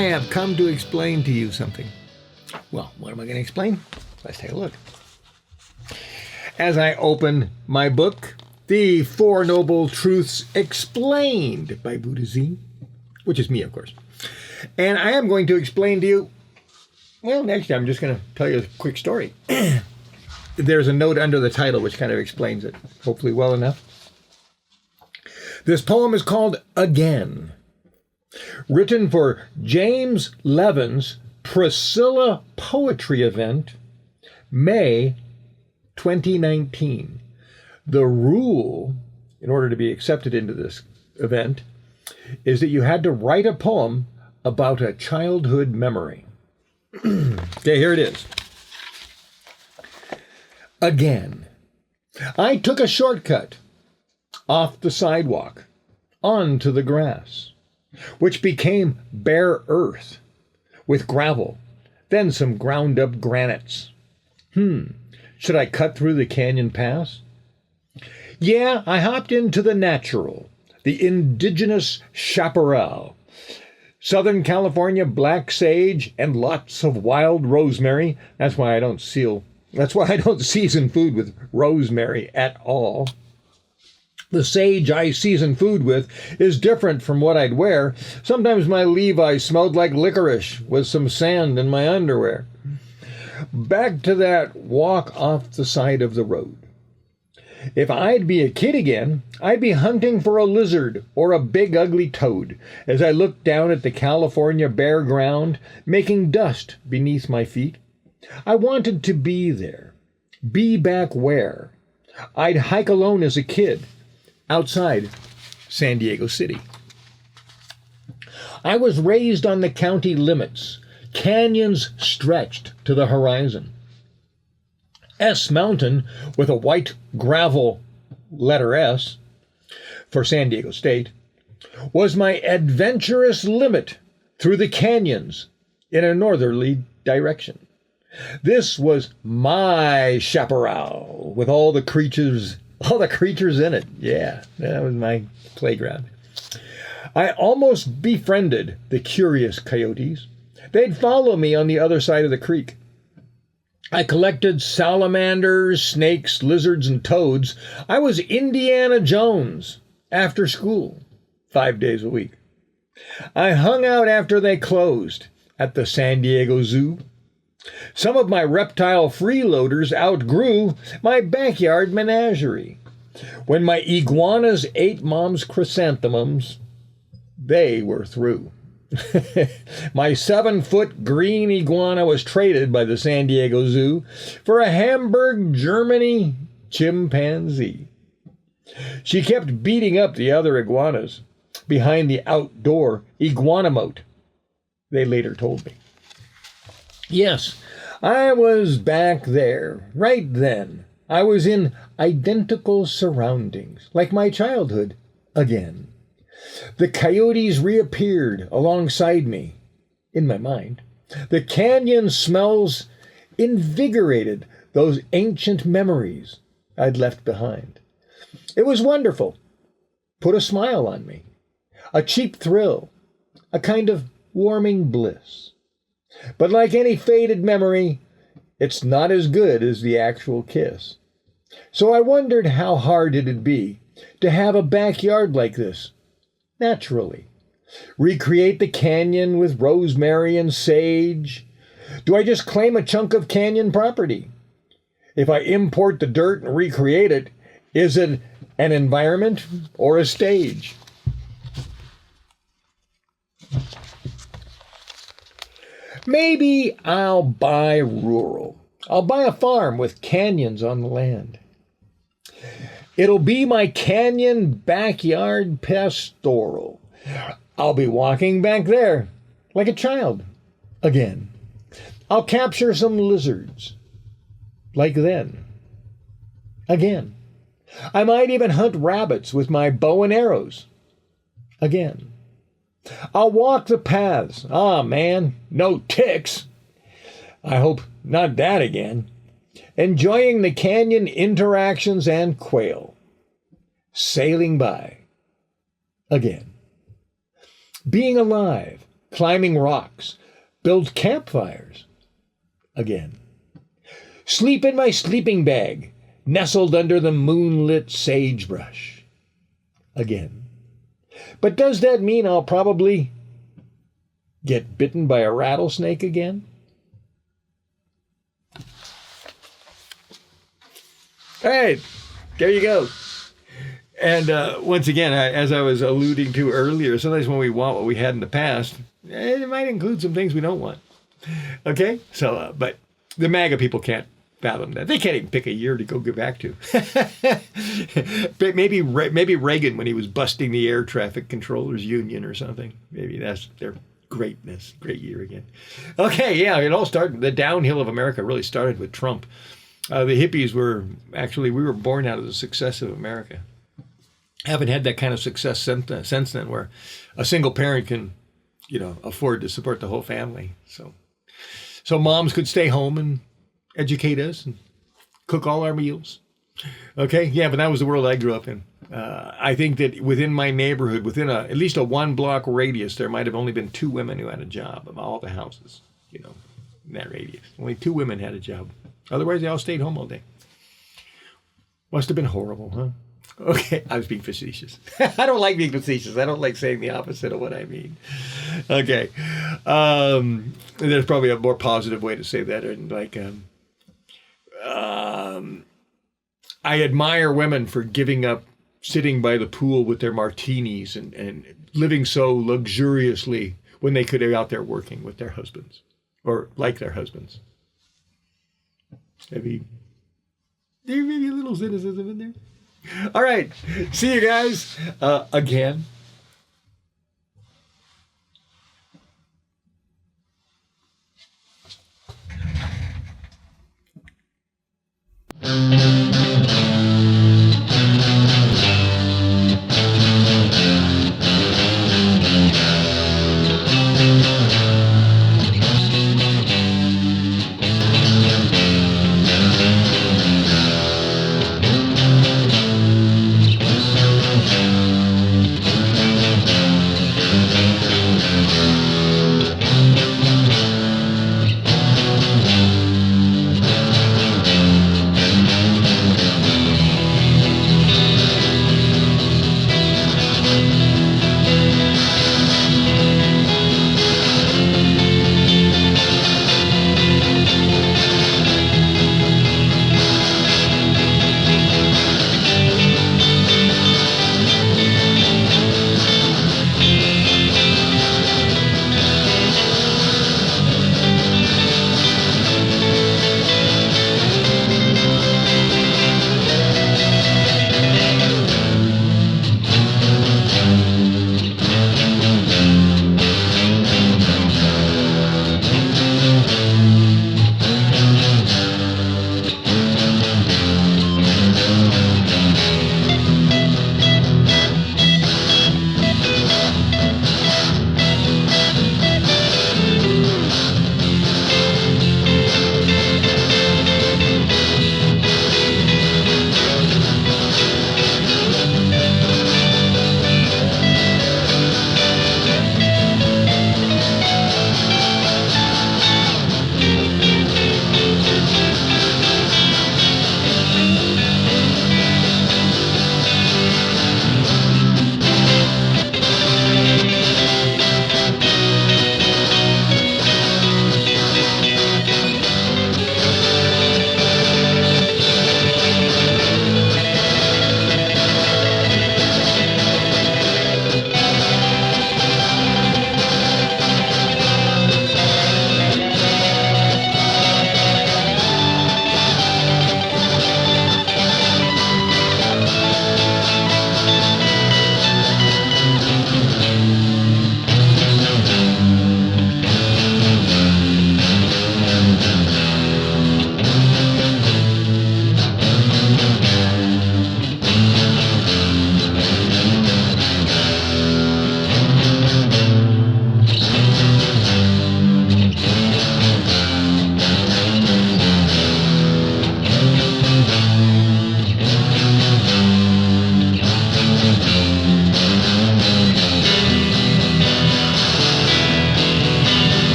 I have come to explain to you something. Well, what am I going to explain? Let's take a look. As I open my book, The Four Noble Truths Explained by Buddhism, which is me, of course. And I am going to explain to you, well, next I'm just going to tell you a quick story. There's a note under the title which kind of explains it, hopefully well enough. This poem is called Again, written for James Levin's Priscilla Poetry Event, May 2019. The rule, in order to be accepted into this event, is that you had to write a poem about a childhood memory. Okay, here it is. Again, I took a shortcut off the sidewalk onto the grass, which became bare earth with gravel, then some ground up granites. Should I cut through the canyon pass? Yeah, I hopped into the natural, the indigenous chaparral, Southern California black sage, and lots of wild rosemary. That's why I don't season food with rosemary at all. The sage I season food with is different from what I'd wear. Sometimes my Levi's smelled like licorice with some sand in my underwear. Back to that walk off the side of the road. If I'd be a kid again, I'd be hunting for a lizard or a big ugly toad as I looked down at the California bare ground, making dust beneath my feet. I wanted to be there. Be back where? I'd hike alone as a kid, outside San Diego City. I was raised on the county limits. Canyons stretched to the horizon. S Mountain, with a white gravel letter S for San Diego State, was my adventurous limit through the canyons in a northerly direction. This was my chaparral with all the creatures in it. Yeah, that was my playground. I almost befriended the curious coyotes. They'd follow me on the other side of the creek. I collected salamanders, snakes, lizards, and toads. I was Indiana Jones after school, 5 days a week. I hung out after they closed at the San Diego Zoo. Some of my reptile freeloaders outgrew my backyard menagerie. When my iguanas ate Mom's chrysanthemums, they were through. My 7-foot green iguana was traded by the San Diego Zoo for a Hamburg, Germany chimpanzee. She kept beating up the other iguanas behind the outdoor iguana moat, they later told me. Yes, I was back there, right then. I was in identical surroundings, like my childhood, again. The coyotes reappeared alongside me, in my mind. The canyon smells invigorated those ancient memories I'd left behind. It was wonderful. Put a smile on me. A cheap thrill. A kind of warming bliss. But like any faded memory, it's not as good as the actual kiss. So I wondered how hard it'd be to have a backyard like this, naturally. Recreate the canyon with rosemary and sage. Do I just claim a chunk of canyon property? If I import the dirt and recreate it, is it an environment or a stage? Maybe I'll buy rural. I'll buy a farm with canyons on the land. It'll be my canyon backyard pastoral. I'll be walking back there like a child again. I'll capture some lizards like then again. I might even hunt rabbits with my bow and arrows again. I'll walk the paths. Ah, man, no ticks. I hope not that again. Enjoying the canyon interactions and quail. Sailing by again. Being alive climbing rocks, build campfires again. Sleep in my sleeping bag, nestled under the moonlit sagebrush again. But does that mean I'll probably get bitten by a rattlesnake again? All right, there you go. And once again, as I was alluding to earlier, sometimes when we want what we had in the past, it might include some things we don't want. Okay? So, but the MAGA people can't fathom that. They can't even pick a year to go back to. But maybe Reagan, when he was busting the air traffic controllers union or something. Maybe that's their greatness. Great year again. Okay, yeah, it all started, the downhill of America really started with Trump. The hippies we were born out of the success of America. Haven't had that kind of success since then, where a single parent can, afford to support the whole family. So moms could stay home and educate us and cook all our meals. Okay, yeah, but that was the world I grew up in. I think that within my neighborhood, within at least a 1 block radius, there might have only been 2 women who had a job of all the houses, in that radius. Only 2 women had a job. Otherwise, they all stayed home all day. Must have been horrible, huh? Okay, I was being facetious. I don't like being facetious. I don't like saying the opposite of what I mean. Okay. There's probably a more positive way to say that. I admire women for giving up sitting by the pool with their martinis and living so luxuriously when they could be out there working with their husbands or like their husbands. Maybe a little cynicism in there. All right. See you guys again.